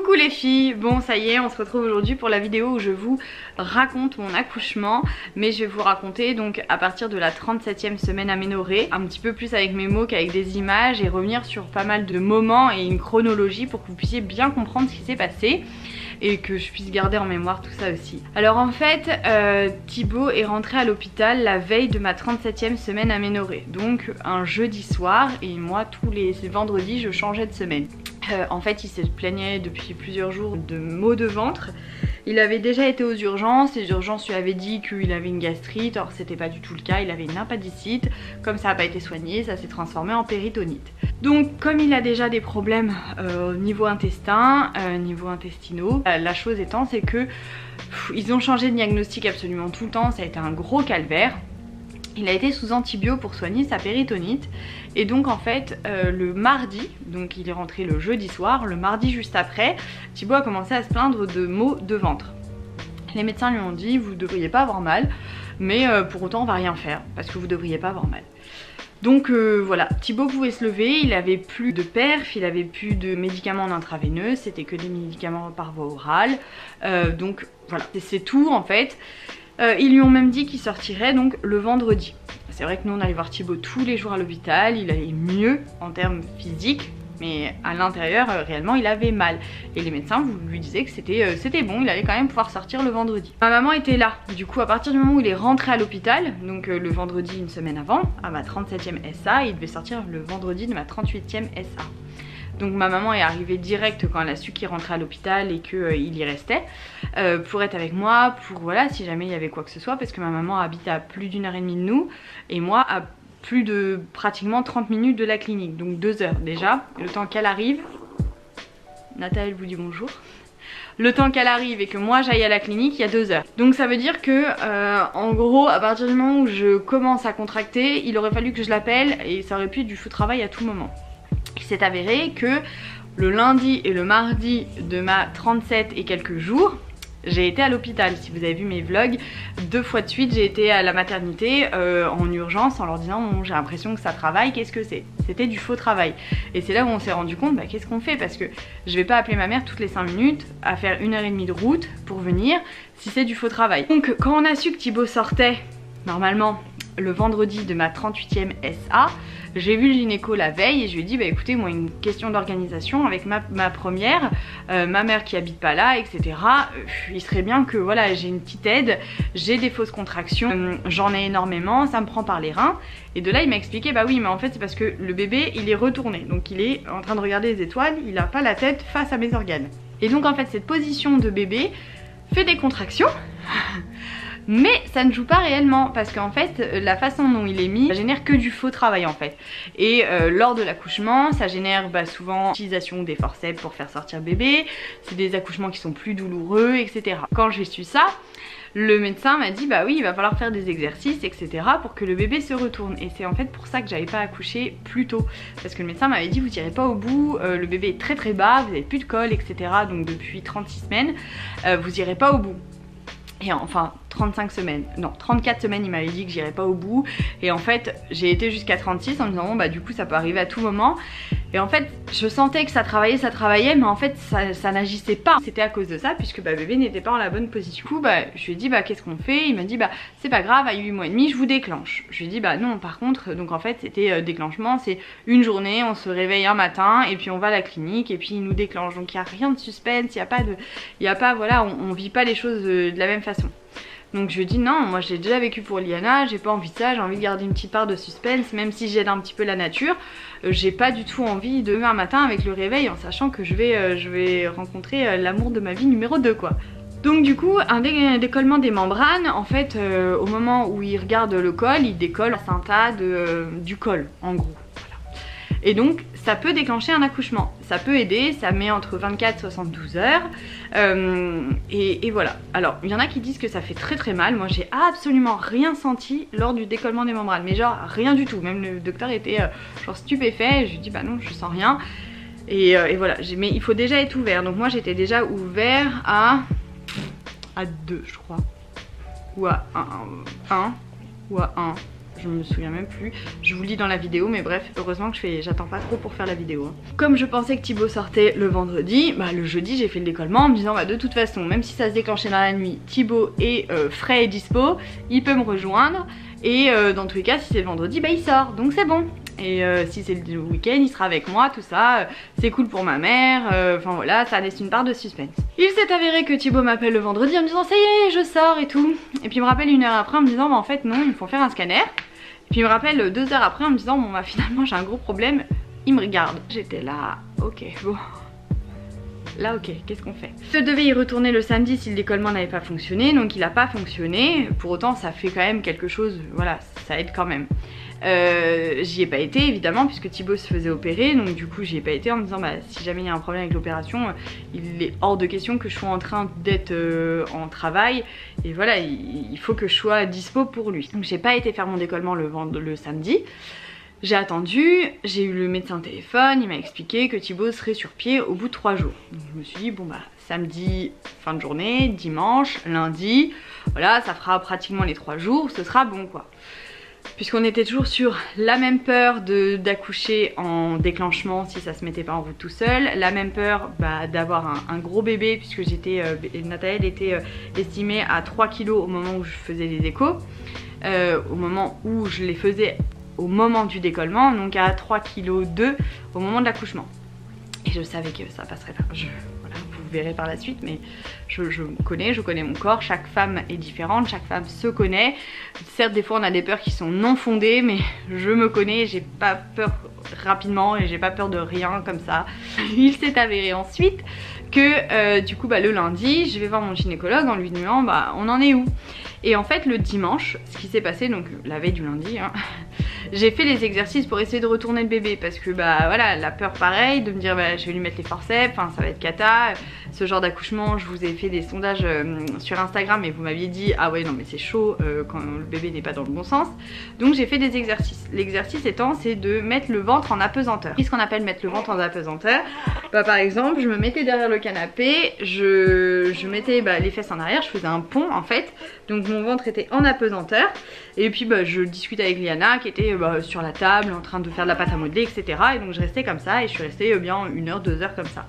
Coucou les filles, bon ça y est, on se retrouve aujourd'hui pour la vidéo où je vous raconte mon accouchement. Mais je vais vous raconter donc à partir de la 37e semaine aménorrhée, un petit peu plus avec mes mots qu'avec des images, et revenir sur pas mal de moments et une chronologie pour que vous puissiez bien comprendre ce qui s'est passé et que je puisse garder en mémoire tout ça aussi. Alors en fait, Thibaut est rentré à l'hôpital la veille de ma 37e semaine aménorrhée, donc un jeudi soir, et moi tous les vendredis je changeais de semaine. En fait il se plaignait depuis plusieurs jours de maux de ventre. Il avait déjà été aux urgences, les urgences lui avaient dit qu'il avait une gastrite, or c'était pas du tout le cas, il avait une appendicite. Comme ça n'a pas été soigné, ça s'est transformé en péritonite. Donc comme il a déjà des problèmes au niveau intestin, niveau intestinaux, la chose étant c'est que ils ont changé de diagnostic absolument tout le temps, ça a été un gros calvaire. Il a été sous antibio pour soigner sa péritonite, et donc en fait le mardi, donc il est rentré le jeudi soir, le mardi juste après, Thibaut a commencé à se plaindre de maux de ventre. Les médecins lui ont dit vous devriez pas avoir mal, mais pour autant on va rien faire parce que vous devriez pas avoir mal. Donc voilà, Thibaut pouvait se lever, il avait plus de perf, il avait plus de médicaments en intraveineux, c'était que des médicaments par voie orale, donc voilà, c'est tout en fait. Ils lui ont même dit qu'il sortirait donc le vendredi. C'est vrai que nous on allait voir Thibaut tous les jours à l'hôpital, il allait mieux en termes physiques, mais à l'intérieur réellement il avait mal. Et les médecins lui disaient que c'était bon, il allait quand même pouvoir sortir le vendredi. Ma maman était là, du coup à partir du moment où il est rentré à l'hôpital, donc le vendredi une semaine avant, à ma 37e SA, il devait sortir le vendredi de ma 38e SA. Donc ma maman est arrivée direct quand elle a su qu'il rentrait à l'hôpital et qu'il y restait, pour être avec moi, pour voilà, si jamais il y avait quoi que ce soit, parce que ma maman habite à plus d'1h30 de nous, et moi à plus de pratiquement 30 minutes de la clinique, donc 2 heures déjà, le temps qu'elle arrive. Nathalie vous dit bonjour. Le temps qu'elle arrive et que moi j'aille à la clinique, il y a 2 heures. Donc ça veut dire que en gros à partir du moment où je commence à contracter, il aurait fallu que je l'appelle et ça aurait pu être du fou travail à tout moment. Il s'est avéré que le lundi et le mardi de ma 37 et quelques jours, j'ai été à l'hôpital. Si vous avez vu mes vlogs, 2 fois de suite j'ai été à la maternité en urgence en leur disant bon, j'ai l'impression que ça travaille, qu'est-ce que c'est? C'était du faux travail. Et c'est là où on s'est rendu compte, bah, qu'est-ce qu'on fait? Parce que je vais pas appeler ma mère toutes les 5 minutes à faire 1h30 de route pour venir si c'est du faux travail. Donc quand on a su que Thibaut sortait normalement le vendredi de ma 38e SA, j'ai vu le gynéco la veille et je lui ai dit bah écoutez, moi une question d'organisation avec ma première, ma mère qui habite pas là, etc. Il serait bien que voilà, j'ai une petite aide, j'ai des fausses contractions, j'en ai énormément, ça me prend par les reins. Et de là il m'a expliqué bah oui mais en fait c'est parce que le bébé il est retourné, donc il est en train de regarder les étoiles, il a pas la tête face à mes organes. Et donc en fait cette position de bébé fait des contractions. Mais ça ne joue pas réellement parce qu'en fait la façon dont il est mis, ça génère que du faux travail en fait. Et lors de l'accouchement ça génère souvent l'utilisation des forceps pour faire sortir bébé, c'est des accouchements qui sont plus douloureux, etc. Quand j'ai su ça, le médecin m'a dit bah oui il va falloir faire des exercices, etc. pour que le bébé se retourne. Et c'est en fait pour ça que j'avais pas accouché plus tôt, parce que le médecin m'avait dit vous irez pas au bout, le bébé est très très bas, vous avez plus de col, etc. donc depuis 36 semaines vous irez pas au bout. Et enfin 35 semaines, non 34 semaines il m'avait dit que j'irais pas au bout. Et en fait j'ai été jusqu'à 36 en me disant bon bah du coup ça peut arriver à tout moment. Et en fait je sentais que ça travaillait mais en fait ça n'agissait pas. C'était à cause de ça puisque bébé n'était pas en la bonne position. Du coup je lui ai dit qu'est-ce qu'on fait? Il m'a dit c'est pas grave, à 8 mois et demi je vous déclenche. Je lui ai dit non par contre, donc en fait c'était déclenchement, c'est une journée, on se réveille un matin et puis on va à la clinique et puis il nous déclenche. Donc il n'y a rien de suspense, il y a pas voilà, on vit pas les choses de la même façon. Donc je lui ai dit non, moi j'ai déjà vécu pour Liana, j'ai pas envie de ça, j'ai envie de garder une petite part de suspense, même si j'aide un petit peu la nature, j'ai pas du tout envie de un matin avec le réveil en sachant que je vais rencontrer l'amour de ma vie numéro 2 quoi. Donc du coup un décollement des membranes, en fait au moment où il regarde le col, il décolle la placenta du col en gros. Et donc ça peut déclencher un accouchement, ça peut aider, ça met entre 24 et 72 heures et voilà. Alors il y en a qui disent que ça fait très très mal, moi j'ai absolument rien senti lors du décollement des membranes, mais genre rien du tout, même le docteur était genre stupéfait, je lui dis non je sens rien et voilà, mais il faut déjà être ouvert, donc moi j'étais déjà ouvert à 2 je crois, ou à 1 ou à 1. je me souviens même plus, je vous lis dans la vidéo, mais bref, heureusement que j'attends pas trop pour faire la vidéo. Comme je pensais que Thibaut sortait le vendredi, bah le jeudi j'ai fait le décollement en me disant bah de toute façon, même si ça se déclenchait dans la nuit, Thibaut est frais et dispo, il peut me rejoindre, et dans tous les cas si c'est le vendredi, bah il sort, donc c'est bon. Et si c'est le week-end, il sera avec moi, tout ça, c'est cool pour ma mère, enfin voilà, ça laisse une part de suspense. Il s'est avéré que Thibaut m'appelle le vendredi en me disant ça y est, je sors et tout. Et puis il me rappelle 1 heure après en me disant bah en fait non, il me faut faire un scanner. Et puis il me rappelle 2 heures après en me disant bon bah finalement j'ai un gros problème, il me regarde. J'étais là, ok, bon. Là ok, qu'est-ce qu'on fait? Je devais y retourner le samedi si le décollement n'avait pas fonctionné, donc il n'a pas fonctionné. Pour autant ça fait quand même quelque chose, voilà, ça aide quand même. J'y ai pas été évidemment puisque Thibaut se faisait opérer, donc du coup j'y ai pas été en me disant bah si jamais il y a un problème avec l'opération, il est hors de question que je sois en train d'être en travail, et voilà, il faut que je sois dispo pour lui. Donc j'ai pas été faire mon décollement le samedi. J'ai attendu, j'ai eu le médecin au téléphone, il m'a expliqué que Thibaut serait sur pied au bout de 3 jours. Donc je me suis dit bon bah samedi fin de journée, dimanche, lundi, voilà ça fera pratiquement les 3 jours, ce sera bon quoi. Puisqu'on était toujours sur la même peur d'accoucher en déclenchement si ça se mettait pas en route tout seul, la même peur bah, d'avoir un gros bébé puisque Nathalie était estimée à 3 kg au moment où je faisais les échos, au moment où je les faisais au moment du décollement, donc à 3,2 kg au moment de l'accouchement. Et je savais que ça passerait pas. Voilà, vous verrez par la suite, mais je connais mon corps, chaque femme est différente, chaque femme se connaît. Certes des fois on a des peurs qui sont non fondées, mais je me connais, j'ai pas peur rapidement et j'ai pas peur de rien comme ça. Il s'est avéré ensuite que du coup bah, le lundi je vais voir mon gynécologue en lui disant bah on en est où. Et en fait le dimanche, ce qui s'est passé, donc la veille du lundi, hein, j'ai fait les exercices pour essayer de retourner le bébé parce que bah voilà, la peur pareil de me dire bah je vais lui mettre les forceps, enfin ça va être cata. Ce genre d'accouchement, je vous ai fait des sondages sur Instagram et vous m'aviez dit ah ouais non mais c'est chaud quand le bébé n'est pas dans le bon sens. Donc j'ai fait des exercices. L'exercice étant c'est de mettre le ventre en apesanteur. Qu'est-ce qu'on appelle mettre le ventre en apesanteur? Bah par exemple je me mettais derrière le canapé, je mettais bah, les fesses en arrière, je faisais un pont en fait. Donc mon ventre était en apesanteur. Et puis bah, je discutais avec Liana qui était bah, sur la table en train de faire de la pâte à modeler, etc. Et donc je restais comme ça et je suis restée bien 1 heure, 2 heures comme ça.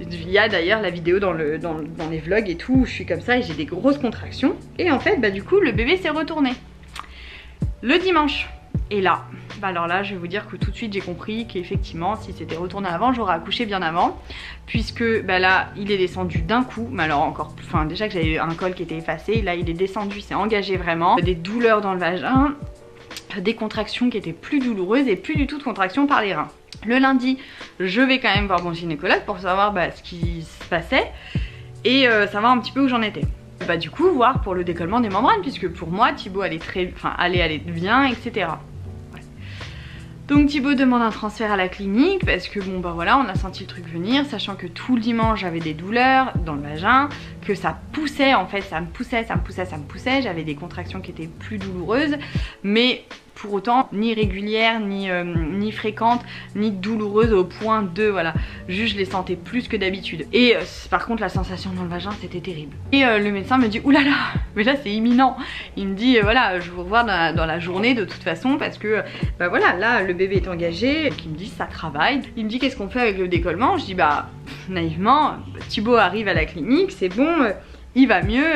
Il y a d'ailleurs la vidéo dans les vlogs et tout où je suis comme ça et j'ai des grosses contractions. Et en fait bah, du coup le bébé s'est retourné le dimanche. Et là, bah alors là je vais vous dire que tout de suite j'ai compris qu'effectivement si c'était retourné avant j'aurais accouché bien avant. Puisque bah là il est descendu d'un coup, mais alors encore plus, enfin déjà que j'avais un col qui était effacé, là il est descendu, il s'est engagé vraiment. Des douleurs dans le vagin, des contractions qui étaient plus douloureuses et plus du tout de contractions par les reins. Le lundi je vais quand même voir mon gynécologue pour savoir bah, ce qui se passait et savoir un petit peu où j'en étais. Bah du coup voir pour le décollement des membranes puisque pour moi Thibaut allait aller bien, etc. Donc Thibaut demande un transfert à la clinique parce que bon bah voilà on a senti le truc venir, sachant que tout le dimanche j'avais des douleurs dans le vagin, que ça poussait en fait, ça me poussait, j'avais des contractions qui étaient plus douloureuses, mais pour autant ni régulières, ni fréquentes, ni douloureuses au point de voilà, juste je les sentais plus que d'habitude. Et par contre la sensation dans le vagin c'était terrible. Et le médecin me dit oulala, mais là c'est imminent. Il me dit voilà je vous revois dans la journée de toute façon parce que bah voilà là le bébé est engagé. Donc, il me dit ça travaille. Il me dit qu'est-ce qu'on fait avec le décollement. Je dis bah naïvement Thibaut arrive à la clinique, c'est bon, il va mieux,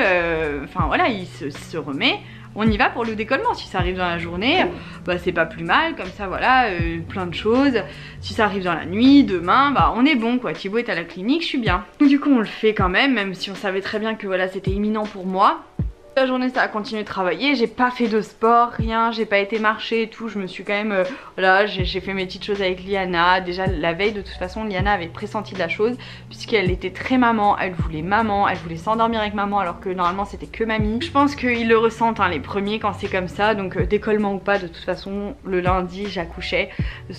enfin voilà il se remet. On y va pour le décollement, si ça arrive dans la journée, bah c'est pas plus mal, comme ça voilà, plein de choses. Si ça arrive dans la nuit, demain, bah on est bon quoi, Thibaut est à la clinique, je suis bien. Donc, du coup on le fait quand même si on savait très bien que voilà c'était imminent pour moi. La journée ça a continué de travailler, j'ai pas fait de sport, rien, j'ai pas été marcher et tout, je me suis quand même, voilà, j'ai fait mes petites choses avec Liana. Déjà la veille de toute façon Liana avait pressenti de la chose puisqu'elle était très maman, elle voulait s'endormir avec maman alors que normalement c'était que mamie. Je pense qu'ils le ressentent hein, les premiers quand c'est comme ça, donc décollement ou pas de toute façon le lundi j'accouchais,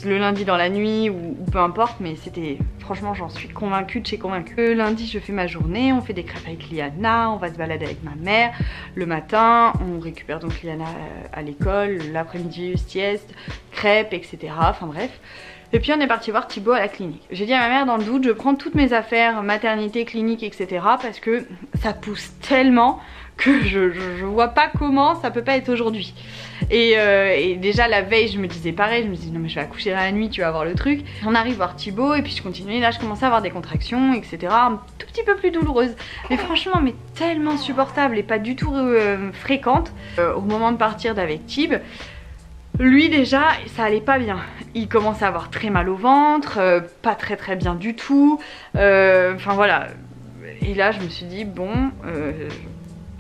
le lundi dans la nuit ou peu importe, mais c'était franchement j'en suis convaincue de chez convaincue. Le lundi je fais ma journée, on fait des crêpes avec Liana, on va se balader avec ma mère. Le matin, on récupère donc Liana à l'école, l'après-midi sieste, crêpes, etc. Enfin bref. Et puis on est parti voir Thibaut à la clinique. J'ai dit à ma mère, dans le doute, je prends toutes mes affaires, maternité, clinique, etc. parce que ça pousse tellement que je vois pas comment ça peut pas être aujourd'hui. Et déjà la veille je me disais pareil, je me disais non mais je vais accoucher la nuit, tu vas voir le truc. On arrive voir Thibaut et puis je continuais, là je commençais à avoir des contractions, etc. Un tout petit peu plus douloureuses. Mais franchement mais tellement supportable et pas du tout fréquente. Au moment de partir d'avec Thib, lui déjà ça allait pas bien. Il commençait à avoir très mal au ventre, pas très bien du tout. Enfin voilà. Et là je me suis dit bon...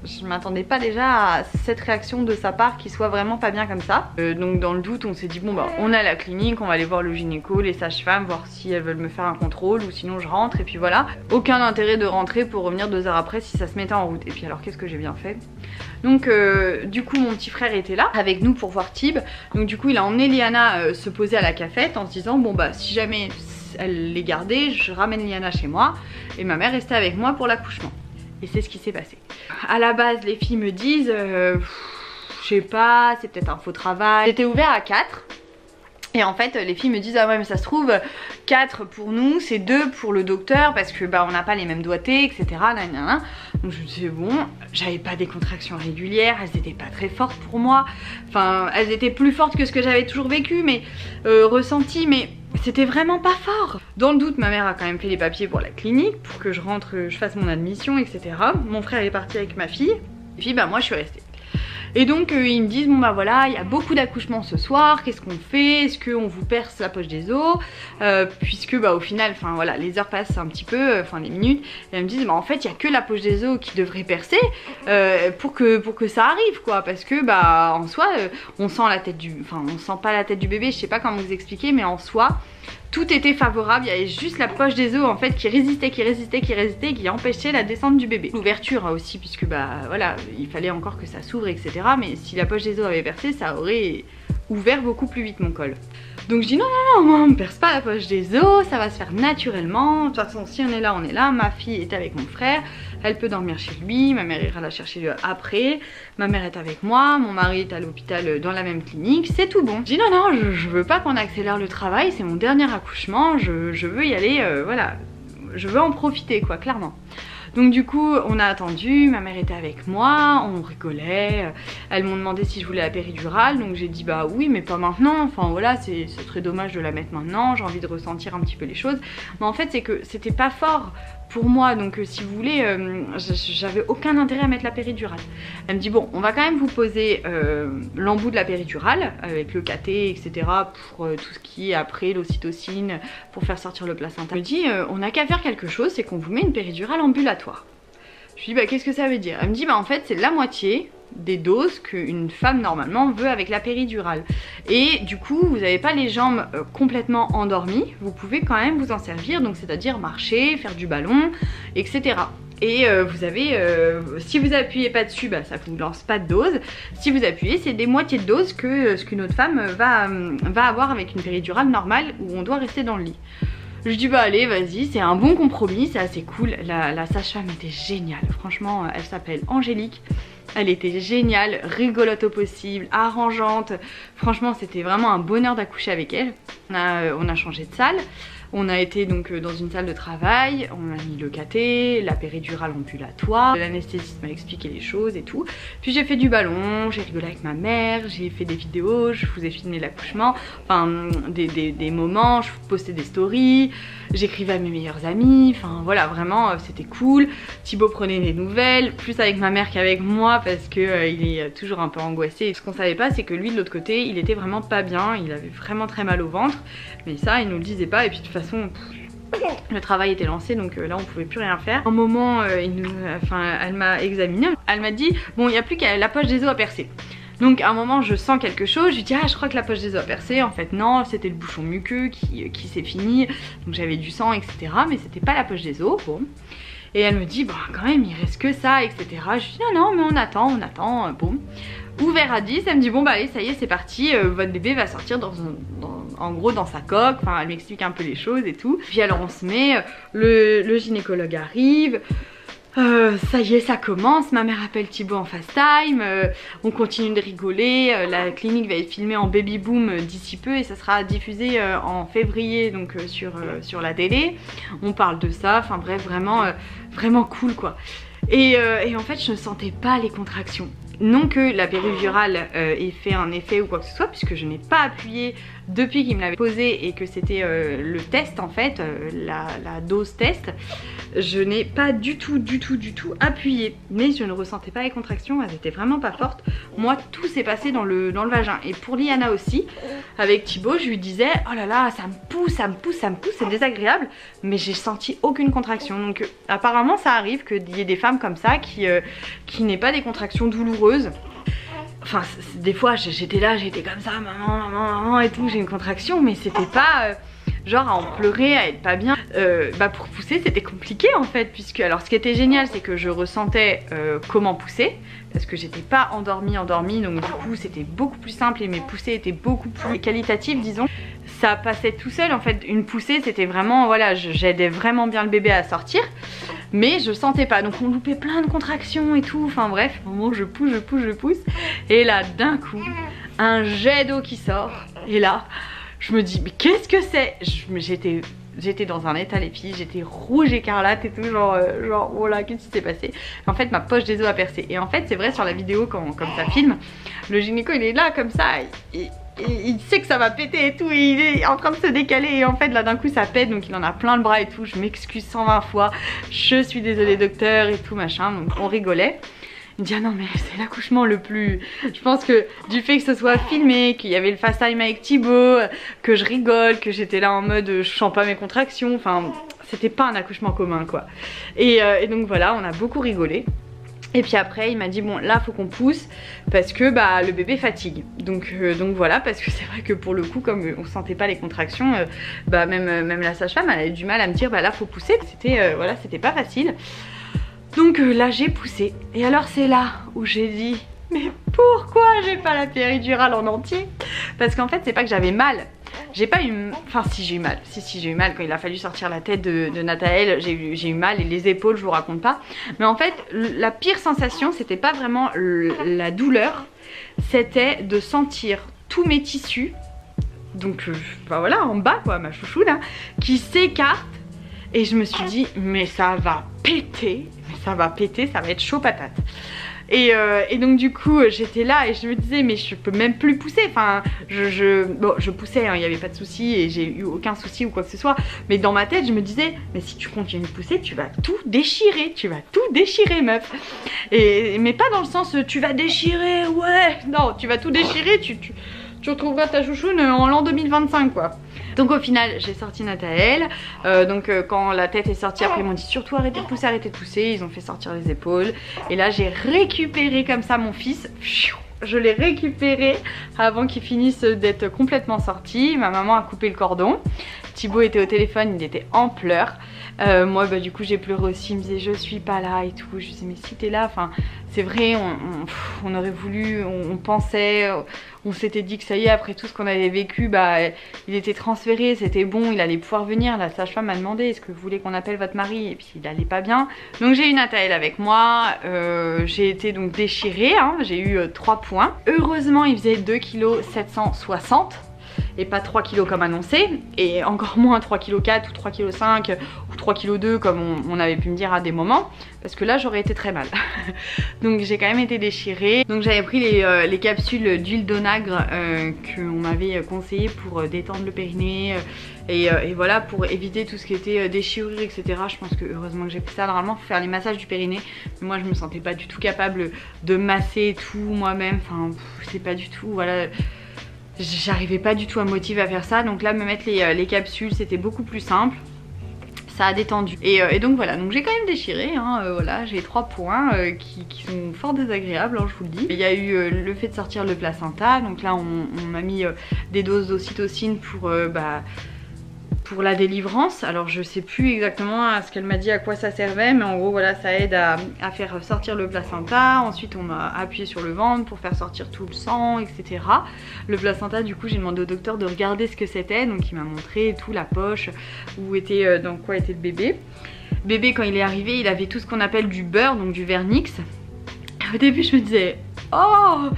je m'attendais pas déjà à cette réaction de sa part qui soit vraiment pas bien comme ça. Donc dans le doute on s'est dit bon bah on est à la clinique, on va aller voir le gynéco, les sages-femmes, voir si elles veulent me faire un contrôle ou sinon je rentre et puis voilà. Aucun intérêt de rentrer pour revenir 2 heures après si ça se mettait en route. Et puis alors qu'est-ce que j'ai bien fait. Donc du coup mon petit frère était là avec nous pour voir Thib. Donc du coup il a emmené Liana se poser à la cafette en se disant bon bah si jamais elle les gardait, je ramène Liana chez moi. Et ma mère restait avec moi pour l'accouchement. Et c'est ce qui s'est passé. À la base, les filles me disent, je sais pas, c'est peut-être un faux travail. J'étais ouvert à 4. Et en fait, les filles me disent, ah ouais, mais ça se trouve, 4 pour nous, c'est 2 pour le docteur, parce que bah on n'a pas les mêmes doigtés, etc. Nanana. Donc je me disais, bon, j'avais pas des contractions régulières, elles étaient pas très fortes pour moi. Enfin, elles étaient plus fortes que ce que j'avais toujours vécu, mais ressenti, mais... c'était vraiment pas fort. Dans le doute, ma mère a quand même fait les papiers pour la clinique pour que je rentre, je fasse mon admission, etc. Mon frère est parti avec ma fille. Et puis bah moi je suis restée. Et donc ils me disent bon bah voilà, il y a beaucoup d'accouchements ce soir, qu'est-ce qu'on fait? Est-ce qu'on vous perce la poche des os? Puisque bah au final, enfin voilà, les heures passent un petit peu, enfin les minutes. Et elles me disent bah en fait il y a que la poche des os qui devrait percer pour que ça arrive quoi. Parce que bah en soi on sent la tête du, enfin on sent pas la tête du bébé, je sais pas comment vous expliquer, mais en soi tout était favorable, il y avait juste la poche des os en fait qui résistait, qui empêchait la descente du bébé. L'ouverture aussi, puisque bah voilà, il fallait encore que ça s'ouvre, etc. Mais si la poche des os avait percé, ça aurait ouvert beaucoup plus vite mon col. Donc je dis non, moi on me perce pas la poche des os, ça va se faire naturellement. De toute façon si on est là, on est là. Ma fille est avec mon frère, elle peut dormir chez lui, ma mère ira la chercher après. Ma mère est avec moi, mon mari est à l'hôpital dans la même clinique, c'est tout bon. Je dis non, je veux pas qu'on accélère le travail, c'est mon dernier accouchement, je veux y aller, voilà. Je veux en profiter quoi, clairement. Donc du coup on a attendu, ma mère était avec moi, on rigolait, elles m'ont demandé si je voulais la péridurale, donc j'ai dit bah oui mais pas maintenant, enfin voilà ce serait dommage de la mettre maintenant, j'ai envie de ressentir un petit peu les choses. Mais en fait c'est que c'était pas fort pour moi, donc si vous voulez j'avais aucun intérêt à mettre la péridurale. Elle me dit bon on va quand même vous poser l'embout de la péridurale avec le cathé etc pour tout ce qui est après l'ocytocine pour faire sortir le placenta. Elle me dit on n'a qu'à faire quelque chose, c'est qu'on vous met une péridurale ambulatoire. Je lui dis bah qu'est-ce que ça veut dire? Elle me dit bah en fait c'est la moitié des doses qu'une femme normalement veut avec la péridurale. Et du coup vous n'avez pas les jambes complètement endormies, vous pouvez quand même vous en servir, donc c'est-à-dire marcher, faire du ballon, etc. Et vous avez, si vous appuyez pas dessus, bah, ça vous lance pas de dose. Si vous appuyez, c'est des moitiés de dose que ce qu'une autre femme va avoir avec une péridurale normale où on doit rester dans le lit. Je dis bah allez vas-y, c'est un bon compromis, c'est assez cool. La sage-femme était géniale, franchement elle s'appelle Angélique. Elle était géniale, rigolote au possible, arrangeante. Franchement c'était vraiment un bonheur d'accoucher avec elle. On a changé de salle. On a été donc dans une salle de travail, on a mis le cathé, la péridurale ambulatoire, l'anesthésiste m'a expliqué les choses et tout. Puis j'ai fait du ballon, j'ai rigolé avec ma mère, j'ai fait des vidéos, je vous ai filmé l'accouchement, enfin des moments, je postais des stories, j'écrivais à mes meilleurs amis, enfin voilà vraiment c'était cool. Thibaut prenait des nouvelles, plus avec ma mère qu'avec moi parce que il est toujours un peu angoissé. Et ce qu'on savait pas c'est que lui de l'autre côté il était vraiment pas bien, il avait vraiment très mal au ventre, mais ça il nous le disait pas et puis de toute façon le travail était lancé donc là on pouvait plus rien faire. Un moment elle m'a examiné, elle m'a dit bon il n'y a plus qu'à la poche des os à percer. Donc à un moment je sens quelque chose, je lui dis ah je crois que la poche des os a percé, en fait non c'était le bouchon muqueux qui s'est fini, donc j'avais du sang etc, mais c'était pas la poche des os, bon. Et elle me dit bah quand même il reste que ça etc, je lui dis non mais on attend, bon. Ouvert à 10, elle me dit bon bah allez ça y est c'est parti, votre bébé va sortir en gros dans sa coque, enfin elle m'explique un peu les choses et tout. Puis alors on se met, le gynécologue arrive, ça y est, ça commence, ma mère appelle Thibaut en FaceTime, on continue de rigoler, la clinique va être filmée en baby boom d'ici peu et ça sera diffusé en février donc sur la télé. On parle de ça, enfin bref, vraiment cool quoi. Et en fait je ne sentais pas les contractions. Non que la péridurale ait fait un effet ou quoi que ce soit, puisque je n'ai pas appuyé depuis qu'il me l'avait posé et que c'était le test en fait, la dose test. Je n'ai pas du tout appuyé, mais je ne ressentais pas les contractions, elles étaient vraiment pas fortes. Moi tout s'est passé dans le vagin. Et pour Liana aussi, avec Thibaut, je lui disais oh là là, ça me pousse, c'est désagréable, mais j'ai senti aucune contraction. Donc apparemment ça arrive qu'il y ait des femmes comme ça qui n'aient pas des contractions douloureuses. Enfin des fois j'étais là, j'étais comme ça, maman et tout, j'ai une contraction, mais c'était pas genre à en pleurer, à être pas bien. Pour pousser c'était compliqué en fait, puisque alors ce qui était génial c'est que je ressentais comment pousser, parce que j'étais pas endormie, donc du coup c'était beaucoup plus simple et mes poussées étaient beaucoup plus qualitatives disons. Ça passait tout seul en fait, une poussée c'était vraiment, voilà, j'aidais vraiment bien le bébé à sortir, mais je sentais pas, donc on loupait plein de contractions et tout, enfin bref, au moment où je pousse, et là d'un coup, un jet d'eau qui sort, et là, je me dis mais qu'est-ce que c'est? J'étais dans un état les filles, j'étais rouge écarlate et tout, genre oh là qu'est-ce qui s'est passé? En fait ma poche des os a percé, et en fait c'est vrai sur la vidéo comme ça filme, le gynéco il est là comme ça, et il sait que ça va péter et tout, et il est en train de se décaler, et en fait là d'un coup ça pète, donc il en a plein le bras et tout. Je m'excuse 120 fois, je suis désolée docteur et tout machin, donc on rigolait. Il me dit ah non mais c'est l'accouchement le plus, je pense que du fait que ce soit filmé, qu'il y avait le FaceTime avec Thibaut, que je rigole, que j'étais là en mode je sens pas mes contractions, enfin c'était pas un accouchement commun quoi. Et donc voilà, on a beaucoup rigolé. Et puis après il m'a dit bon là faut qu'on pousse parce que le bébé fatigue, donc voilà, parce que c'est vrai que pour le coup comme on sentait pas les contractions, même la sage-femme elle avait du mal à me dire là faut pousser, c'était voilà, c'était pas facile. Donc là j'ai poussé, et alors c'est là où j'ai dit mais pourquoi j'ai pas la péridurale en entier? Parce qu'en fait c'est pas que j'avais mal, j'ai pas eu, enfin si j'ai eu mal, si j'ai eu mal quand il a fallu sortir la tête de Nathaël, j'ai eu mal, et les épaules je vous raconte pas, mais en fait la pire sensation c'était pas vraiment la douleur, c'était de sentir tous mes tissus, donc voilà en bas quoi, ma chouchou là, qui s'écarte, et je me suis dit mais ça va péter, ça va être chaud patate. Et donc du coup j'étais là et je me disais mais je peux même plus pousser, enfin je poussais, hein, il n'y avait pas de souci et j'ai eu aucun souci ou quoi que ce soit, mais dans ma tête je me disais mais si tu continues de pousser tu vas tout déchirer, meuf. Mais pas dans le sens tu vas déchirer, ouais, non, tu vas tout déchirer, tu retrouveras ta chouchoune en l'an 2025 quoi. Donc au final j'ai sorti Nathaël, quand la tête est sortie après ils m'ont dit surtout arrêtez de pousser, ils ont fait sortir les épaules, et là j'ai récupéré comme ça mon fils, je l'ai récupéré avant qu'il finisse d'être complètement sorti. Ma maman a coupé le cordon, Thibaut était au téléphone, il était en pleurs, moi du coup j'ai pleuré aussi, il me disait je suis pas là et tout, je disais mais si t'es là, enfin c'est vrai, on aurait voulu, on pensait, on s'était dit que ça y est, après tout ce qu'on avait vécu, il était transféré, c'était bon, il allait pouvoir venir. La sage-femme m'a demandé est-ce que vous voulez qu'on appelle votre mari, et puis il allait pas bien, donc j'ai eu Nathaël avec moi, j'ai été donc déchirée, hein, j'ai eu 3 points, heureusement il faisait 2,760 kg et pas 3 kg comme annoncé, et encore moins 3,4 kg ou 3,5 kg ou 3,2 kg comme on avait pu me dire à des moments, parce que là j'aurais été très mal. Donc j'ai quand même été déchirée. Donc j'avais pris les capsules d'huile d'onagre qu'on m'avait conseillé pour détendre le périnée, et voilà, pour éviter tout ce qui était déchirure etc. Je pense que heureusement que j'ai pris ça. Normalement faut faire les massages du périnée, mais moi je me sentais pas du tout capable de masser tout moi-même, enfin c'est pas du tout, voilà, j'arrivais pas du tout à me motiver à faire ça. Donc là me mettre les capsules c'était beaucoup plus simple, ça a détendu, et donc voilà, donc j'ai quand même déchiré, hein, voilà, j'ai 3 points qui sont fort désagréables, hein, je vous le dis. Il y a eu le fait de sortir le placenta, donc là on m'a mis des doses d'ocytocine pour la délivrance. Alors je sais plus exactement à ce qu'elle m'a dit à quoi ça servait, mais en gros voilà, ça aide à faire sortir le placenta. Ensuite on m'a appuyé sur le ventre pour faire sortir tout le sang, etc. Le placenta, du coup j'ai demandé au docteur de regarder ce que c'était, donc il m'a montré tout, la poche, où était, dans quoi était le bébé. Bébé, quand il est arrivé, il avait tout ce qu'on appelle du beurre, donc du vernix. Au début je me disais oh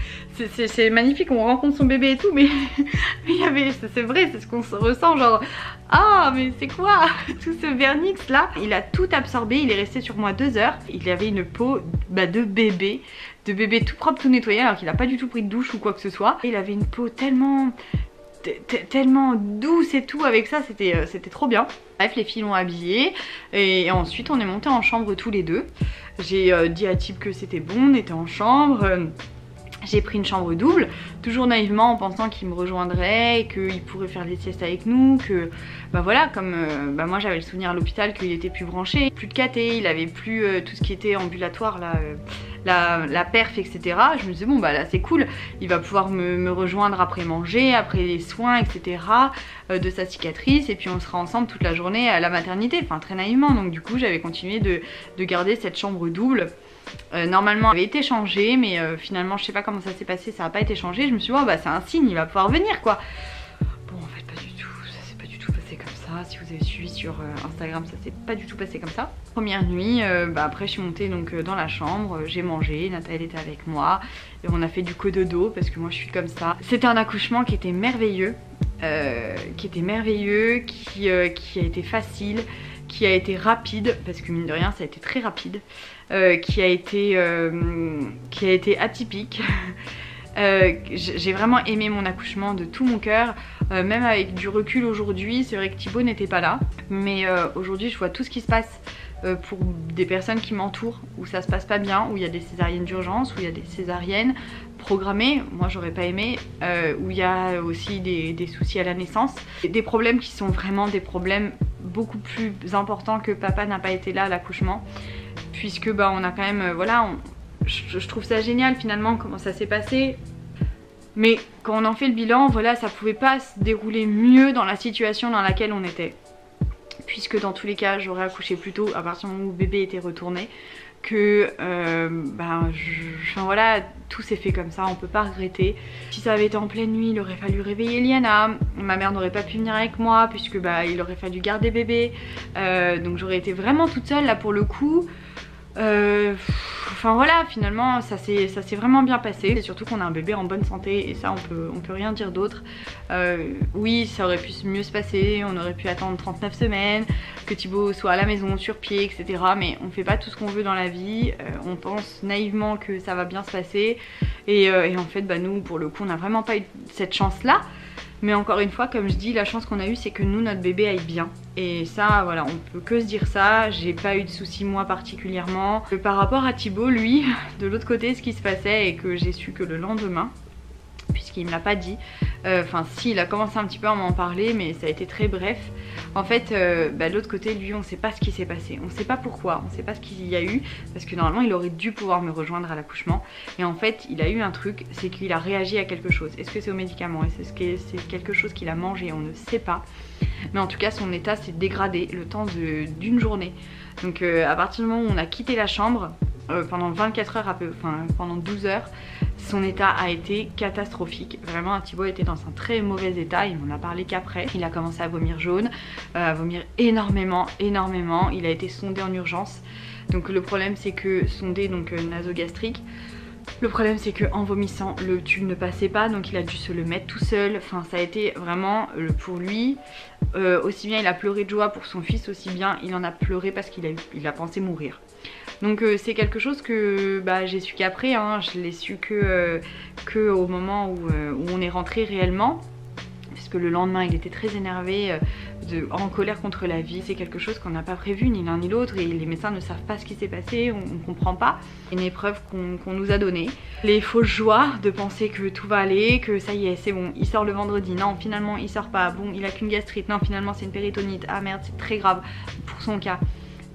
c'est magnifique, on rencontre son bébé et tout, mais il y avait, c'est vrai, c'est ce qu'on ressent, genre ah mais c'est quoi tout ce vernix là. Il a tout absorbé, il est resté sur moi 2 heures. Il avait une peau de bébé tout propre, tout nettoyé, alors qu'il a pas du tout pris de douche ou quoi que ce soit. Il avait une peau tellement douce et tout, avec ça c'était trop bien. Bref, les filles l'ont habillé et ensuite on est monté en chambre tous les deux. J'ai dit à Tib que c'était bon, on était en chambre. J'ai pris une chambre double, toujours naïvement en pensant qu'il me rejoindrait, qu'il pourrait faire des siestes avec nous, que bah voilà, comme moi j'avais le souvenir à l'hôpital qu'il était plus branché, plus de caté, il avait plus tout ce qui était ambulatoire là, la perf, etc. Je me disais bon bah là c'est cool, il va pouvoir me rejoindre après manger, après les soins, etc. De sa cicatrice, et puis on sera ensemble toute la journée à la maternité, enfin très naïvement. Donc du coup j'avais continué de garder cette chambre double. Normalement elle avait été changée, mais finalement je sais pas comment ça s'est passé, ça n'a pas été changé. Je me suis dit oh bah c'est un signe, il va pouvoir venir quoi. Bon en fait pas du tout, ça s'est pas du tout passé comme ça. Si vous avez suivi sur Instagram, ça s'est pas du tout passé comme ça. Première nuit, après je suis montée donc dans la chambre, j'ai mangé, Nathalie était avec moi et on a fait du cododo parce que moi je suis comme ça. C'était un accouchement qui était merveilleux, qui a été facile, qui a été rapide, parce que mine de rien ça a été très rapide, qui a été atypique. J'ai vraiment aimé mon accouchement de tout mon cœur, même avec du recul aujourd'hui. C'est vrai que Thibaut n'était pas là, mais aujourd'hui je vois tout ce qui se passe pour des personnes qui m'entourent, où ça se passe pas bien, où il y a des césariennes d'urgence, où il y a des césariennes programmées, moi j'aurais pas aimé, où il y a aussi des soucis à la naissance, des problèmes qui sont vraiment des problèmes beaucoup plus importants que papa n'a pas été là à l'accouchement, puisque bah on a quand même je trouve ça génial finalement comment ça s'est passé. Mais quand on en fait le bilan, voilà, ça pouvait pas se dérouler mieux dans la situation dans laquelle on était, puisque dans tous les cas j'aurais accouché plus tôt à partir du moment où bébé était retourné, que enfin voilà, tout s'est fait comme ça, on peut pas regretter. Si ça avait été en pleine nuit, il aurait fallu réveiller Liana, ma mère n'aurait pas pu venir avec moi puisque il aurait fallu garder bébé, donc j'aurais été vraiment toute seule là pour le coup. Enfin voilà, finalement ça s'est vraiment bien passé. C'est surtout qu'on a un bébé en bonne santé et ça on peut rien dire d'autre. Oui, ça aurait pu mieux se passer, on aurait pu attendre 39 semaines, que Thibaut soit à la maison sur pied, etc. Mais on fait pas tout ce qu'on veut dans la vie, on pense naïvement que ça va bien se passer et en fait nous pour le coup on n'a vraiment pas eu cette chance là. Mais encore une fois, comme je dis, la chance qu'on a eue c'est que nous, notre bébé aille bien. Et ça, voilà, on peut que se dire ça. J'ai pas eu de soucis moi particulièrement. Par rapport à Thibaut, lui, de l'autre côté, ce qui se passait et que j'ai su que le lendemain, puisqu'il me l'a pas dit, enfin si, il a commencé un petit peu à m'en parler, mais ça a été très bref. En fait, de l'autre côté, lui, on sait pas ce qui s'est passé, on sait pas pourquoi, on sait pas ce qu'il y a eu, parce que normalement il aurait dû pouvoir me rejoindre à l'accouchement, et en fait il a eu un truc, c'est qu'il a réagi à quelque chose. Est-ce que c'est aux médicaments, est-ce que c'est quelque chose qu'il a mangé, on ne sait pas, mais en tout cas son état s'est dégradé le temps d'une journée. Donc à partir du moment où on a quitté la chambre, pendant 24 heures, enfin pendant 12 heures, son état a été catastrophique. Vraiment, Thibaut était dans un très mauvais état, il m'en a parlé qu'après. Il a commencé à vomir jaune, à vomir énormément. Il a été sondé en urgence. Donc le problème c'est que sondé donc nasogastrique. Le problème c'est qu'en vomissant le tube ne passait pas, donc il a dû se le mettre tout seul. Enfin ça a été vraiment pour lui, aussi bien il a pleuré de joie pour son fils, aussi bien il en a pleuré parce qu'il a pensé mourir. Donc c'est quelque chose que j'ai su qu'après, hein, je l'ai su que au moment où on est rentré réellement, puisque le lendemain il était très énervé, en colère contre la vie. C'est quelque chose qu'on n'a pas prévu ni l'un ni l'autre et les médecins ne savent pas ce qui s'est passé, on ne comprend pas. Une épreuve qu'on nous a donnée. Les fausses joies de penser que tout va aller, que ça y est c'est bon, il sort le vendredi, non finalement il sort pas, bon il a qu'une gastrite, non finalement c'est une péritonite, ah merde c'est très grave pour son cas.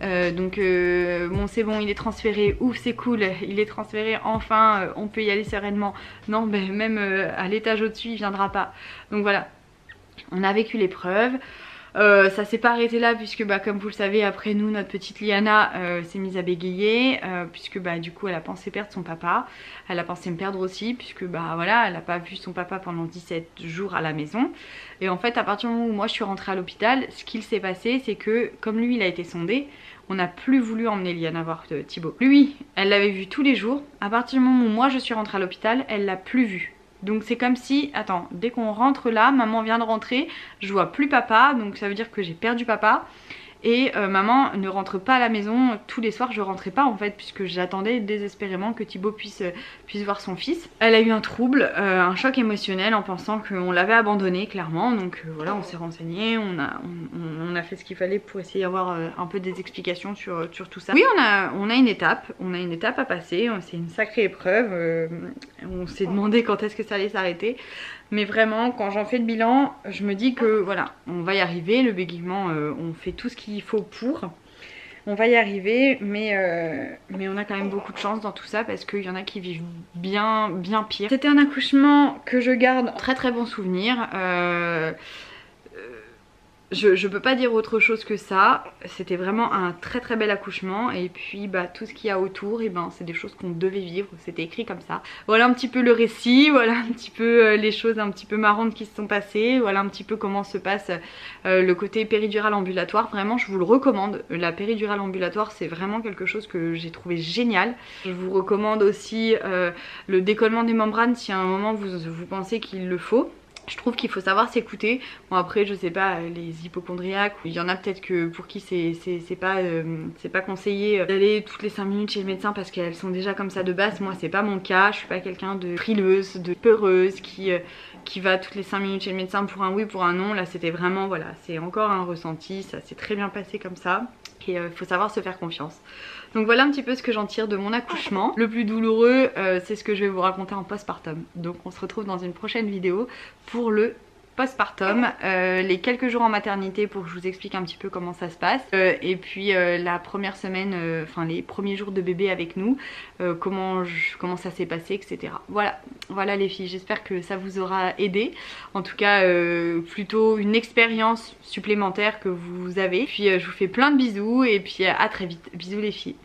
Bon c'est bon, il est transféré, ouf c'est cool, il est transféré enfin, on peut y aller sereinement. Non mais même à l'étage au-dessus il viendra pas. Donc voilà, on a vécu l'épreuve. Ça s'est pas arrêté là puisque bah, comme vous le savez, après nous notre petite Liana s'est mise à bégayer puisque bah, du coup elle a pensé perdre son papa. Elle a pensé me perdre aussi puisque bah voilà, elle a pas vu son papa pendant 17 jours à la maison. Et en fait à partir du moment où moi je suis rentrée à l'hôpital, ce qu'il s'est passé c'est que comme lui il a été sondé, on n'a plus voulu emmener Liana voir Thibaut. Lui, elle l'avait vu tous les jours. À partir du moment où moi je suis rentrée à l'hôpital, elle l'a plus vu. Donc c'est comme si, attends, dès qu'on rentre là, maman vient de rentrer, je vois plus papa, donc ça veut dire que j'ai perdu papa. Et maman ne rentre pas à la maison, tous les soirs je rentrais pas en fait, puisque j'attendais désespérément que Thibaut puisse voir son fils. Elle a eu un trouble, un choc émotionnel en pensant qu'on l'avait abandonné clairement, donc voilà, on s'est renseigné, on a fait ce qu'il fallait pour essayer d'avoir un peu des explications sur tout ça. Oui, on a une étape à passer, c'est une sacrée épreuve, on s'est demandé quand est-ce que ça allait s'arrêter. Mais vraiment quand j'en fais le bilan, je me dis que voilà, on va y arriver, le bégaiement, on fait tout ce qu'il faut pour. On va y arriver, mais on a quand même beaucoup de chance dans tout ça parce qu'il y en a qui vivent bien pire. C'était un accouchement que je garde très très bon souvenir. Je peux pas dire autre chose que ça, c'était vraiment un très très bel accouchement et puis bah tout ce qu'il y a autour, et ben c'est des choses qu'on devait vivre, c'était écrit comme ça. Voilà un petit peu le récit, voilà un petit peu les choses un petit peu marrantes qui se sont passées, voilà un petit peu comment se passe le côté péridurale ambulatoire. Vraiment je vous le recommande, la péridurale ambulatoire c'est vraiment quelque chose que j'ai trouvé génial. Je vous recommande aussi le décollement des membranes si à un moment vous pensez qu'il le faut. Je trouve qu'il faut savoir s'écouter. Bon après je sais pas, les hypocondriaques, il y en a peut-être que pour qui c'est pas conseillé d'aller toutes les 5 minutes chez le médecin parce qu'elles sont déjà comme ça de base. Moi c'est pas mon cas, je suis pas quelqu'un de frileuse, de peureuse qui va toutes les 5 minutes chez le médecin pour un oui, pour un non. Là c'était vraiment voilà, c'est encore un ressenti, ça s'est très bien passé comme ça. Et faut savoir se faire confiance. Donc voilà un petit peu ce que j'en tire de mon accouchement. Le plus douloureux c'est ce que je vais vous raconter en postpartum. Donc on se retrouve dans une prochaine vidéo pour le postpartum, les quelques jours en maternité pour que je vous explique un petit peu comment ça se passe, et puis la première semaine, enfin les premiers jours de bébé avec nous, comment ça s'est passé, etc. Voilà les filles, j'espère que ça vous aura aidé. En tout cas plutôt une expérience supplémentaire que vous avez. Puis je vous fais plein de bisous et puis à très vite. Bisous les filles.